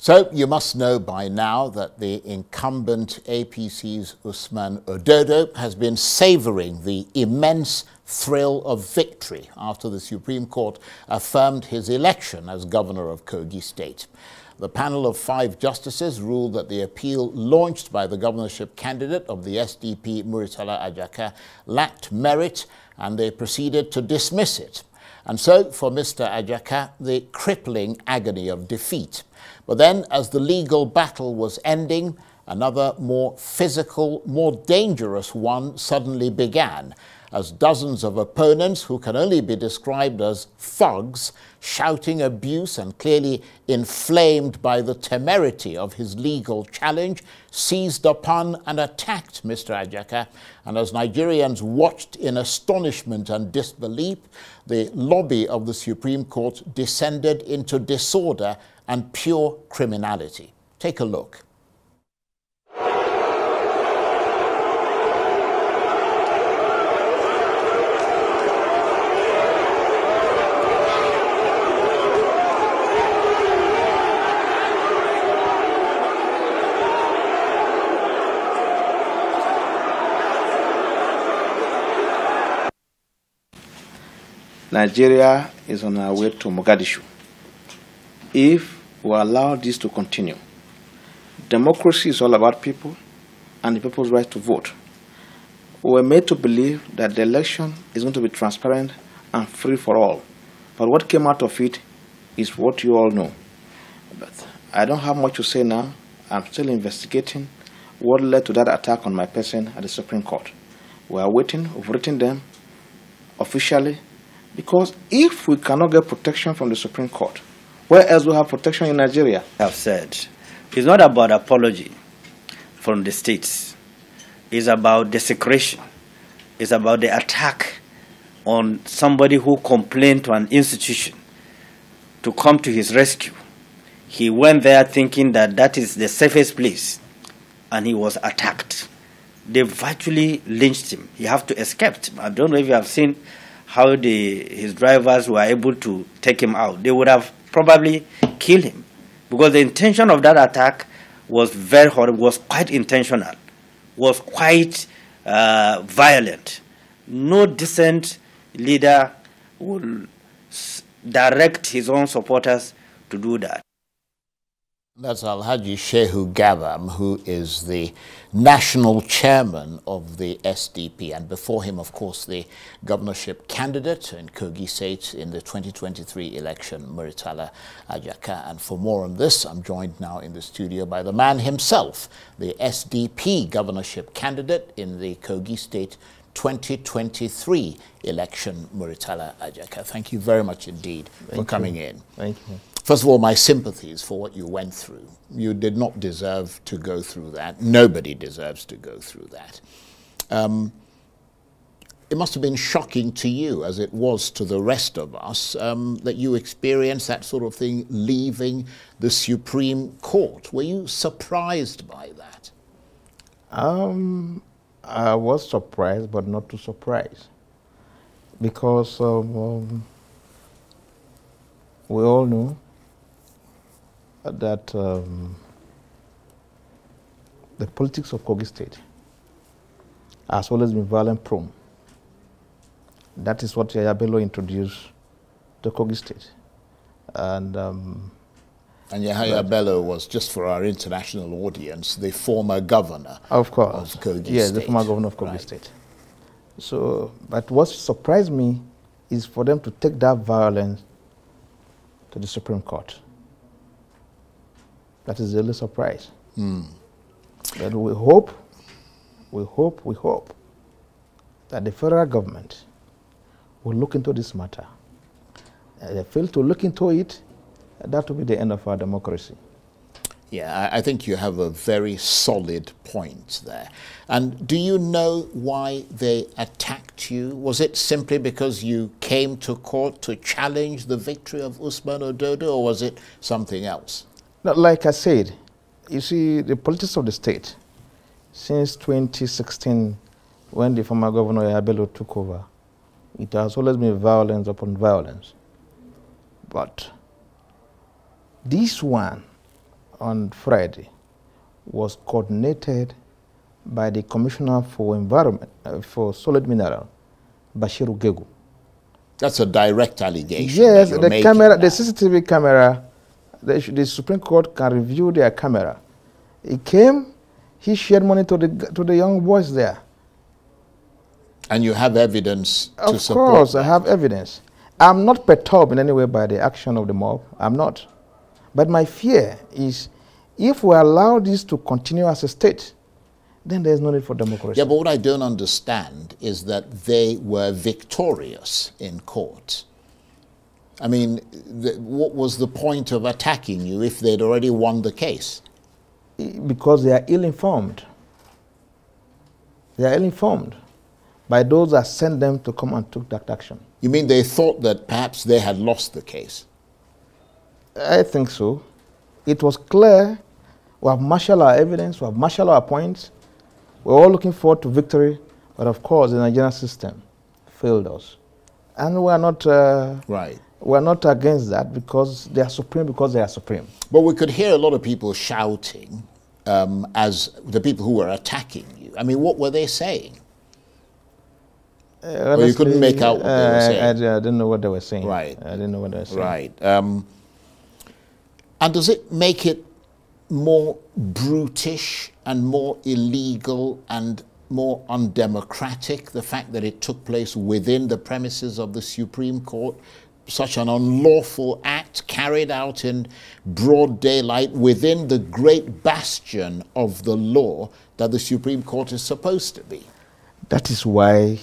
So you must know by now that the incumbent APC's Usman Ododo has been savouring the immense thrill of victory after the Supreme Court affirmed his election as governor of Kogi State. The panel of 5 justices ruled that the appeal launched by the governorship candidate of the SDP, Murtala Ajaka, lacked merit, and they proceeded to dismiss it. And so, for Mr. Ajaka, the crippling agony of defeat. But then, as the legal battle was ending, another more physical, more dangerous one suddenly began, as dozens of opponents, who can only be described as thugs, shouting abuse and clearly inflamed by the temerity of his legal challenge, seized upon and attacked Mr. Ajaka. And as Nigerians watched in astonishment and disbelief, the lobby of the Supreme Court descended into disorder and pure criminality. Take a look. Nigeria is on our way to Mogadishu. If we allow this to continue, democracy is all about people and the people's right to vote. We were made to believe that the election is going to be transparent and free for all. But what came out of it is what you all know. But I don't have much to say now. I'm still investigating what led to that attack on my person at the Supreme Court. We are waiting. We've written them officially. Because if we cannot get protection from the Supreme Court, where else will we have protection in Nigeria? I've said, it's not about apology from the states. It's about desecration. It's about the attack on somebody who complained to an institution to come to his rescue. He went there thinking that that is the safest place, and he was attacked. They virtually lynched him. He had to escape. I don't know if you have seen how his drivers were able to take him out. They would have probably killed him, because the intention of that attack was very horrible, was quite intentional, was quite violent. No decent leader will direct his own supporters to do that. That's Alhaji Shehu Gabam, who is the national chairman of the SDP, and before him, of course, the governorship candidate in Kogi State in the 2023 election, Murtala Ajaka. And for more on this, I'm joined now in the studio by the man himself, the SDP governorship candidate in the Kogi State 2023 election, Murtala Ajaka. Thank you very much indeed for coming in. Thank you. First of all, my sympathies for what you went through. You did not deserve to go through that. Nobody deserves to go through that. It must have been shocking to you, as it was to the rest of us, that you experienced that sort of thing leaving the Supreme Court. Were you surprised by that? I was surprised, but not too surprised, because we all know that the politics of Kogi State has always been violent prone. That is what Yahaya Bello introduced to Kogi State. And Yahaya Bello was, just for our international audience, the former governor of course. Of Kogi yes, State. The former governor of Kogi State. So, but what surprised me is for them to take that violence to the Supreme Court. That is the only surprise. But we hope that the federal government will look into this matter. If they fail to look into it, that will be the end of our democracy. Yeah, I think you have a very solid point there. And do you know why they attacked you? Was it simply because you came to court to challenge the victory of Usman Ododo, or was it something else? No, like I said, you see, the politics of the state, since 2016, when the former governor Yahaya Bello took over, it has always been violence upon violence. But this one on Friday was coordinated by the Commissioner for Environment, for Solid Mineral, Bashiru Gegu. That's a direct allegation. Yes, the camera, now. the CCTV camera, the Supreme Court can review their camera. He came, he shared money to the young boys there. And you have evidence to support Of course, that. I have evidence. I'm not perturbed in any way by the action of the mob. I'm not. But my fear is if we allow this to continue as a state, then there's no need for democracy. Yeah, but what I don't understand is that they were victorious in court. I mean, what was the point of attacking you if they'd already won the case? Because they are ill-informed. They are ill-informed by those that sent them to come and took that action. You mean they thought that perhaps they had lost the case? I think so. It was clear. We have marshaled our evidence. We have marshaled our points. We're all looking forward to victory. But of course, the Nigerian system failed us. And we're not, right. We're not against that because they are supreme But we could hear a lot of people shouting as the people who were attacking you. I mean, what were they saying? Honestly, or you couldn't make out what they were saying? I didn't know what they were saying. Right. I didn't know what they were saying. Right. And does it make it more brutish and more illegal and more undemocratic, the fact that it took place within the premises of the Supreme Court? Such an unlawful act carried out in broad daylight within the great bastion of the law that the Supreme Court is supposed to be. That is why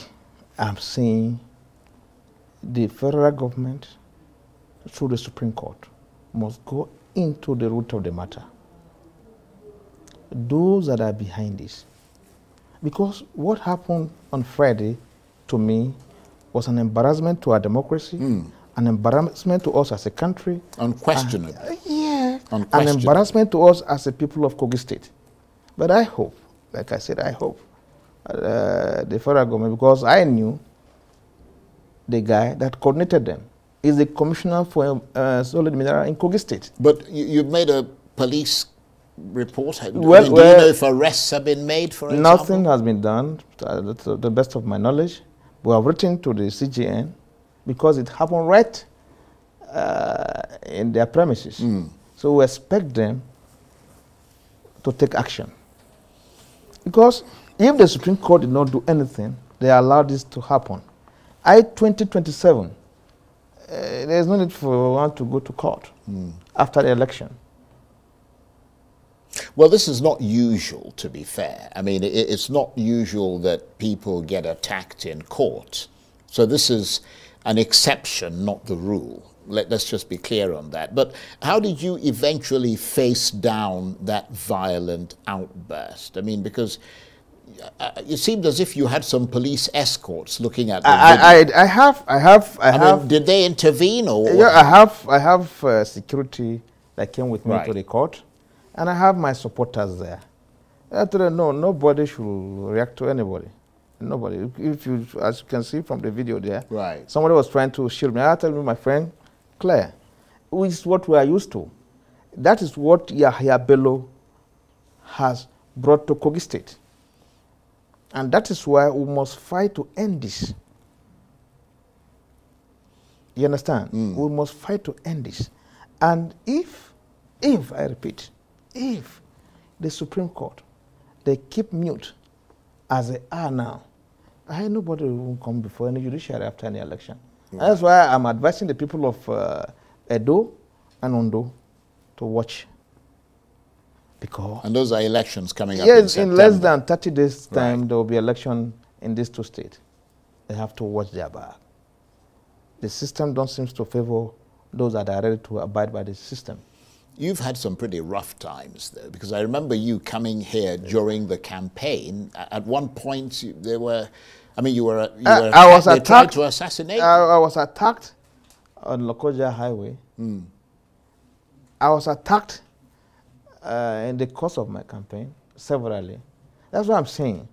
I'm saying the federal government, through the Supreme Court, must go into the root of the matter. Those that are behind this. Because what happened on Friday, to me, was an embarrassment to our democracy, an embarrassment to us as a country. Unquestionably. Yeah. Unquestionably. An embarrassment to us as a people of Kogi State. But I hope, like I said, I hope the federal government, because I knew the guy that coordinated them is the commissioner for solid mineral in Kogi State. But you made a police report. Well, do you know if arrests have been made, for example? Nothing has been done, to the best of my knowledge. We have written to the CGN because it happened right in their premises. So we expect them to take action. Because if the Supreme Court did not do anything, they allowed this to happen. 2027, there's no need for one to go to court after the election. Well, this is not usual, to be fair. I mean, it's not usual that people get attacked in court. So this is an exception, not the rule. Let's just be clear on that. But how did you eventually face down that violent outburst? I mean, because it seemed as if you had some police escorts looking at the video. I mean, did they intervene or what? Yeah, I have security that came with me Right. to the court, and I have my supporters there. I told them, no, nobody should react to anybody. Nobody. If you, as you can see from the video there, Right. somebody was trying to shield me. I told me, my friend, Claire, which is what we are used to. That is what Yahaya Bello has brought to Kogi State. And that is why we must fight to end this. You understand? We must fight to end this. And if I repeat, if the Supreme Court, they keep mute as they are now, nobody will come before any judiciary after any election. And that's why I'm advising the people of Edo and Ondo to watch. Because And those are elections coming up yes, in in less September. than 30 days' time, Right. there will be election in these two states. They have to watch their back. The system don't seem to favor those that are ready to abide by the system. You've had some pretty rough times, though, because I remember you coming here during the campaign. At one point, you were I was they tried attacked. to assassinate you. I was attacked on Lokoja Highway. I was attacked in the course of my campaign, severally. That's what I'm saying.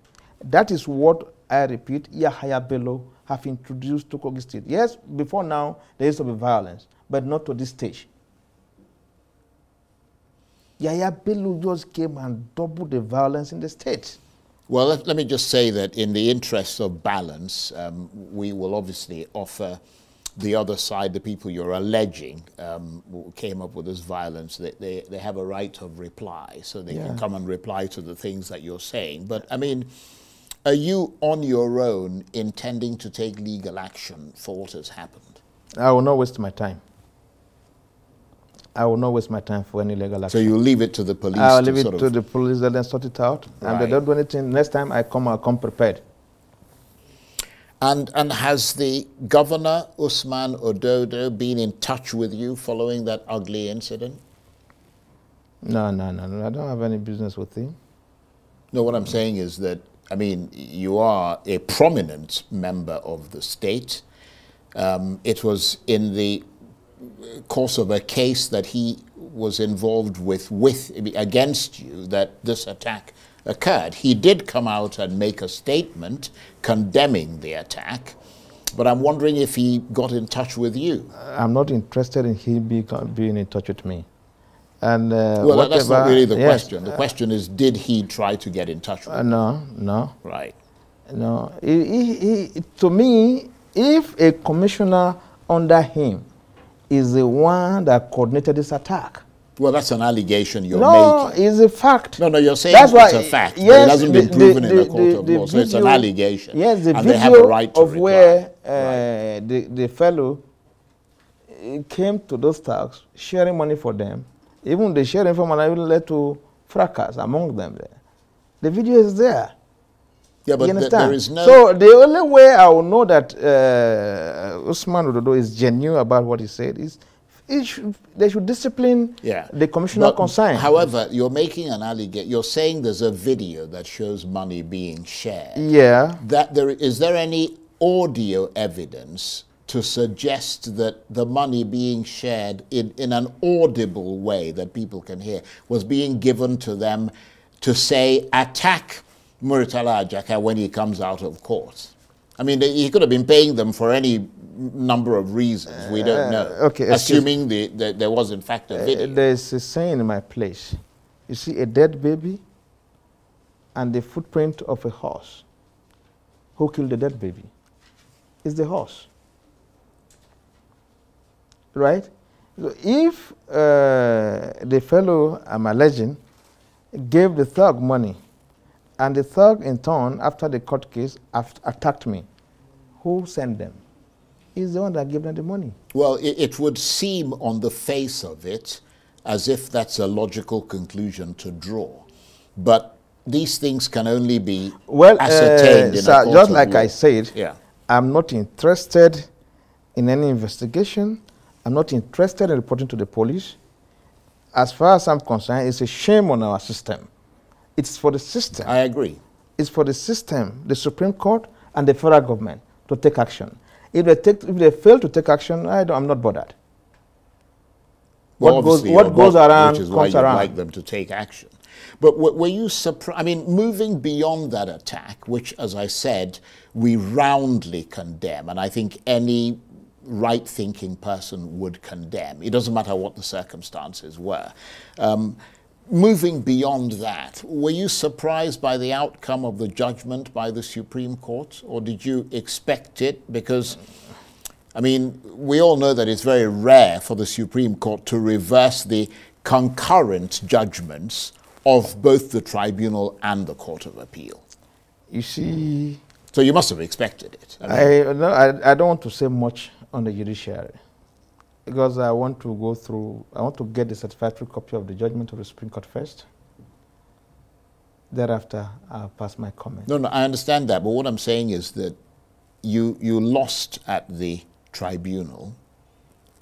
That is what, I repeat, Yahaya Bello have introduced to Kogi State. Yes, before now, there used to be violence, but not to this stage. Yahaya Bello just came and doubled the violence in the state. Well, let me just say that in the interest of balance, we will obviously offer the other side, the people you're alleging who came up with this violence, they have a right of reply, so they can come and reply to the things that you're saying. But, I mean, are you on your own intending to take legal action for what has happened? I will not waste my time. I will not waste my time for any legal action. So you leave it to the police? I'll leave it to the police and then sort it out. Right. And they don't do anything. Next time I'll come prepared. And has the Governor, Usman Ododo, been in touch with you following that ugly incident? No. I don't have any business with him. No, what I'm saying is that, I mean, you are a prominent member of the state. It was in the course of a case that he was involved with against you that this attack occurred. He did come out and make a statement condemning the attack, but I'm wondering if he got in touch with you. I'm not interested in him being in touch with me. And well, that's not really the question. The question is, did he try to get in touch with you? No. Right. No. To me, if a commissioner under him is the one that coordinated this attack. Well, that's an allegation you're making. No, it's a fact. No, you're saying that's it's a fact. Yes, it hasn't been proven in a court of law, so it's an allegation. Yes, the and video they have a right to of reply. where the fellow came to those thugs, sharing money for them. Even the sharing from and even led to fracas among them there. The video is there. Yeah, but there is no... So the only way I will know that Usman Ododo is genuine about what he said is they should discipline the commissioner concerned. However, you're making an allegation. You're saying there's a video that shows money being shared. Yeah. Is there any audio evidence to suggest that the money being shared in an audible way that people can hear was being given to them to say, attack Murtala Ajaka when he comes out of court? I mean, he could have been paying them for any number of reasons. We don't know. Okay, assuming there was, in fact, a video. There's a saying in my place. You see a dead baby and the footprint of a horse. Who killed the dead baby? It's the horse. Right? So if the fellow I'm alleging gave the thug money, and the thug, in turn, after the court case, attacked me, who sent them? He's the one that gave them the money. Well, it would seem on the face of it as if that's a logical conclusion to draw. But these things can only be ascertained in a court just of like law. I said, I'm not interested in any investigation. I'm not interested in reporting to the police. As far as I'm concerned, it's a shame on our system. It's for the system. I agree. It's for the system, the Supreme Court and the federal government to take action. If they fail to take action, I'm not bothered. Well, what goes around which is comes why you'd around. like them to take action. But were you surprised? I mean, moving beyond that attack, which, as I said, we roundly condemn, and I think any right-thinking person would condemn. It doesn't matter what the circumstances were. Moving beyond that, were you surprised by the outcome of the judgment by the Supreme Court, or did you expect it? Because, I mean, we all know that it's very rare for the Supreme Court to reverse the concurrent judgments of both the tribunal and the Court of Appeal. You see... So you must have expected it. I don't want to say much on the judiciary, because I want to get the satisfactory copy of the judgment of the Supreme Court first. Thereafter, I'll pass my comment. No, I understand that, but what I'm saying is that you lost at the tribunal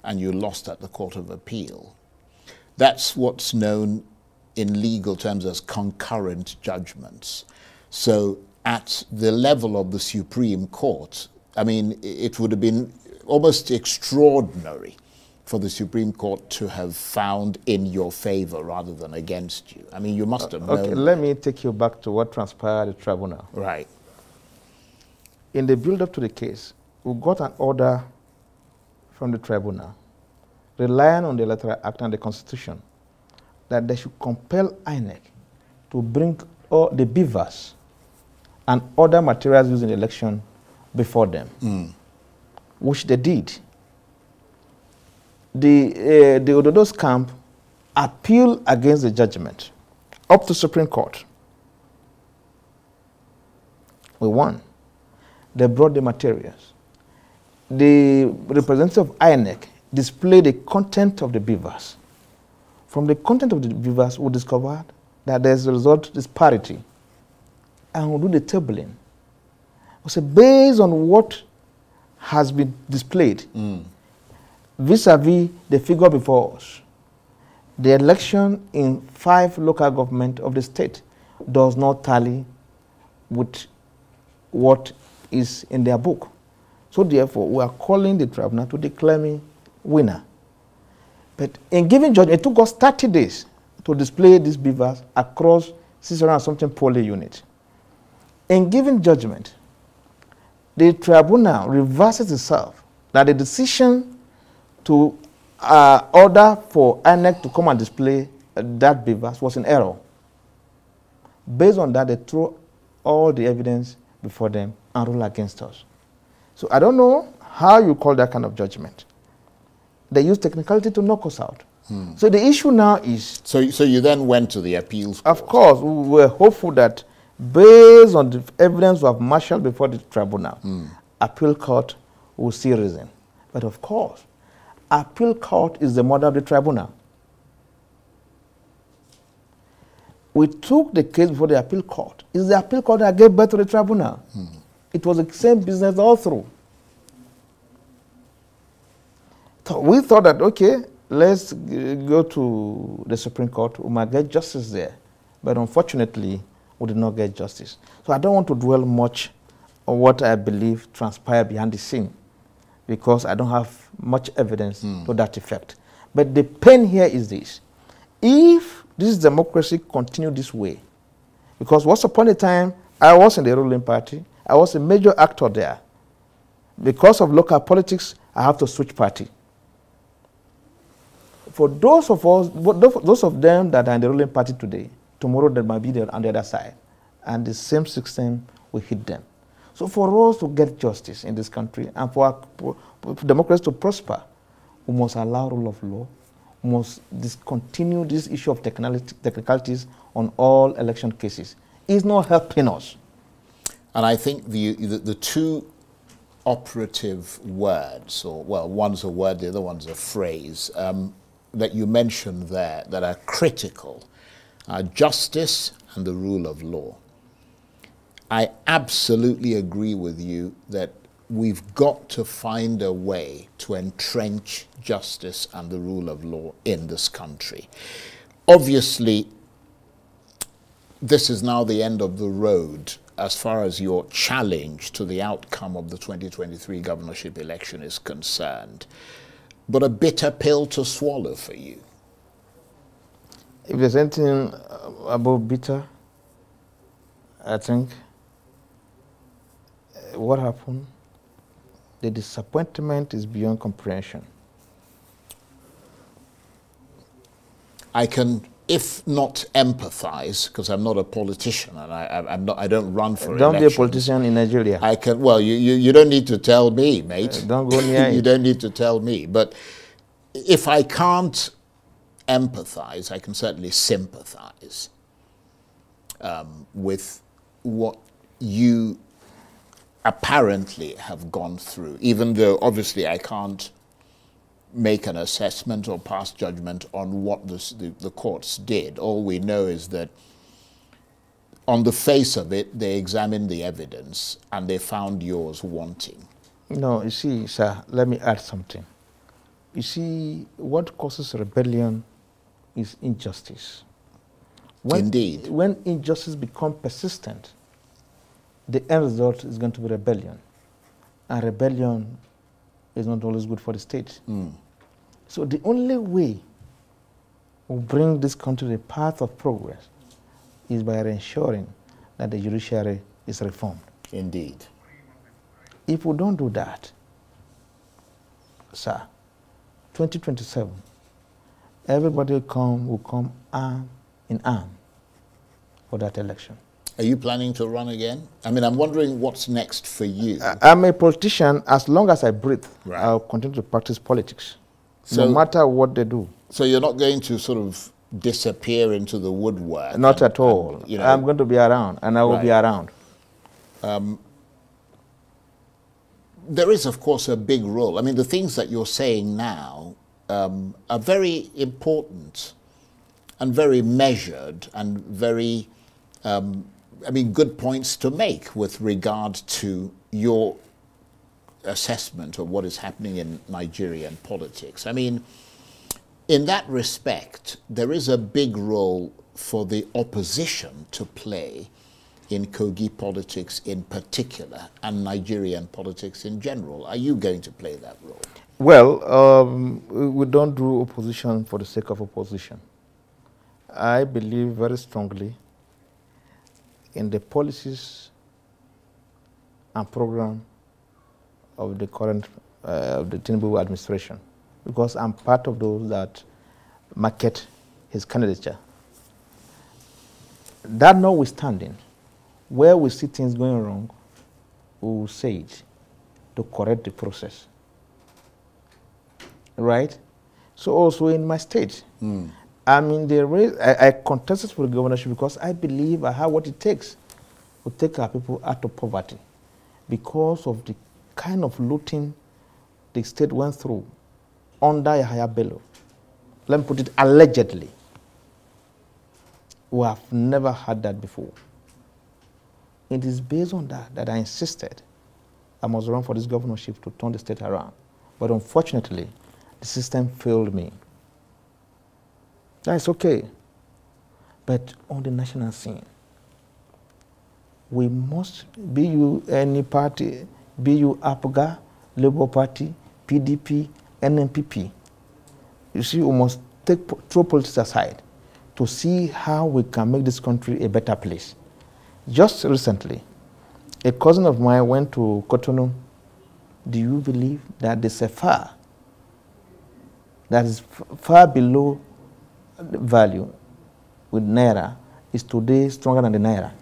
and you lost at the Court of Appeal. That's what's known in legal terms as concurrent judgments. So at the level of the Supreme Court, I mean, it would have been almost extraordinary for the Supreme Court to have found in your favor rather than against you. I mean, you must have known. Okay, let me take you back to what transpired at the tribunal. Right. In the build-up to the case, we got an order from the tribunal relying on the Electoral Act and the Constitution, that they should compel INEC to bring all the beavers and other materials used in the election before them, which they did. The Ododo's camp appealed against the judgment up to Supreme Court. We won. They brought the materials. The representative of INEC displayed the content of the beavers. From the content of the beavers, we discovered that there's a result disparity. And we'll do the tabling. We say, based on what has been displayed, vis-a-vis the figure before us, the election in 5 local government of the state does not tally with what is in their book. So therefore, we are calling the tribunal to declare me winner. But in giving judgment, it took us 30 days to display these beavers across 600 and something polling units. In giving judgment, the tribunal reverses itself that the decision to order for INEC to come and display that beavers was in error. Based on that, they threw all the evidence before them and ruled against us. So I don't know how you call that kind of judgment. They use technicality to knock us out. So the issue now is... So you then went to the appeals court? Of course. We were hopeful that based on the evidence we have marshaled before the tribunal, appeal court will see reason. But of course, appeal court is the mother of the tribunal. We took the case before the appeal court. It's the appeal court that gave birth to the tribunal. It was the same business all through. So we thought that, okay, let's go to the Supreme Court. We might get justice there. But unfortunately, we did not get justice. So I don't want to dwell much on what I believe transpired behind the scene, because I don't have much evidence to that effect. But the pain here is this. If this democracy continue this way, because once upon a time, I was in the ruling party, I was a major actor there. Because of local politics, I have to switch party. For those of us, those of them that are in the ruling party today, tomorrow they might be there on the other side. And the same system will hit them. So for us to get justice in this country and for democracy to prosper, we must allow rule of law. We must discontinue this issue of technicalities on all election cases. It's not helping us. And I think the two operative words, or well, one's a word, the other one's a phrase, that you mentioned there that are critical are justice and the rule of law. I absolutely agree with you that we've got to find a way to entrench justice and the rule of law in this country. Obviously, this is now the end of the road as far as your challenge to the outcome of the 2023 governorship election is concerned. But a bitter pill to swallow for you. If there's anything about bitter, I think what happened, the disappointment is beyond comprehension. I can, if not empathize, because I'm not a politician and I don't run for elections. Don't be a politician in Nigeria. I can. Well, you don't need to tell me, mate. Don't go near You it. don't need to tell me. But if I can't empathize, I can certainly sympathize with what you apparently have gone through, even though obviously I can't make an assessment or pass judgment on what the courts did. All we know is that on the face of it, they examined the evidence and they found yours wanting. No, you see, sir, let me add something. You see, what causes rebellion is injustice. Indeed. When injustice becomes persistent, the end result is going to be rebellion. And rebellion is not always good for the state. So the only way we bring this country to the path of progress is by ensuring that the judiciary is reformed. Indeed. If we don't do that, sir, 2027, everybody will come arm in arm for that election. Are you planning to run again? I mean, I'm wondering what's next for you. I'm a politician. As long as I breathe, Right. I'll continue to practice politics, So- no matter what they do. So you're not going to sort of disappear into the woodwork? Not at all. You know, I'm going to be around, and I will be Right. around. there is, of course, a big role. I mean, the things that you're saying now are very important and very measured and very, I mean, good points to make with regard to your assessment of what is happening in Nigerian politics. I mean, in that respect, there is a big role for the opposition to play in Kogi politics in particular and Nigerian politics in general. Are you going to play that role? Well, we don't do opposition for the sake of opposition. I believe very strongly in the policies and program of the current of the Tinubu administration, because I'm part of those that market his candidature. That notwithstanding, where we see things going wrong, we will say it to correct the process. Right? So also in my state, I mean, I contested for the governorship because I believe I have what it takes to take our people out of poverty because of the kind of looting the state went through under Yahaya Bello. Let me put it allegedly. We have never had that before. It is based on that I insisted I must run for this governorship to turn the state around. But unfortunately, the system failed me. That's okay. But on the national scene, we must, be you any party, be you APGA, Labour Party, PDP, NNPP, you see, we must throw politics aside to see how we can make this country a better place. Just recently, a cousin of mine went to Cotonou. Do you believe that the CFA that is far below the value with Naira is today stronger than the Naira?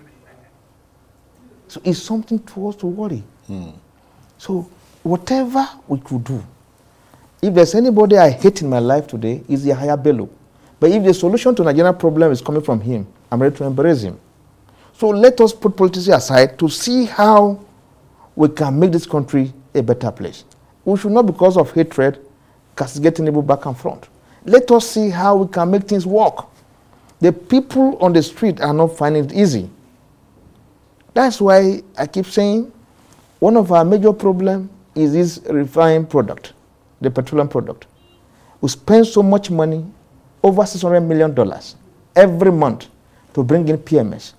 So it's something to us to worry. So whatever we could do, if there's anybody I hate in my life today, is Yahaya Bello. But if the solution to Nigerian problem is coming from him, I'm ready to embrace him. So let us put politics aside to see how we can make this country a better place. We should not, because of hatred, castigate Tinubu back and front. Let us see how we can make things work. The people on the street are not finding it easy. That's why I keep saying one of our major problems is this refined product, the petroleum product. We spend so much money, over $600 million every month to bring in PMS.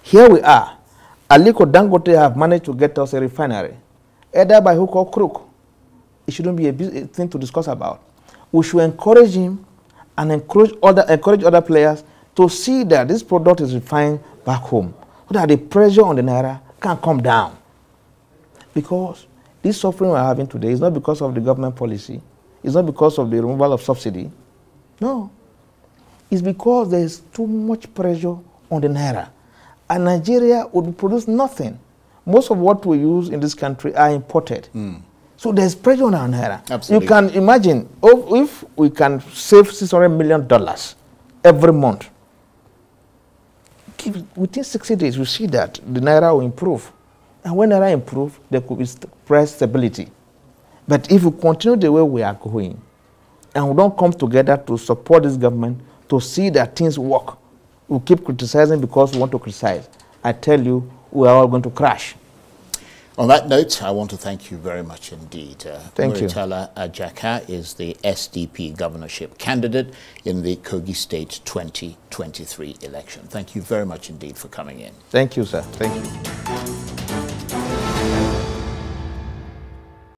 Here we are. Aliko Dangote have managed to get us a refinery, either by hook or crook. It shouldn't be a thing to discuss about. We should encourage him and encourage other players to see that this product is refined back home, so that the pressure on the Naira can come down. Because this suffering we're having today is not because of the government policy. It's not because of the removal of subsidy. No. It's because there's too much pressure on the Naira. And Nigeria would produce nothing. Most of what we use in this country are imported. So there's pressure on our Naira. Absolutely. You can imagine, if we can save $600 million every month, within 60 days, we see that the Naira will improve. And when Naira improves, there could be price stability. But if we continue the way we are going, and we don't come together to support this government, to see that things work, we keep criticizing because we want to criticize, I tell you, we are all going to crash. On that note, I want to thank you very much indeed. Thank you. Murtala Ajaka is the SDP governorship candidate in the Kogi State 2023 election. Thank you very much indeed for coming in. Thank you, sir. Thank you.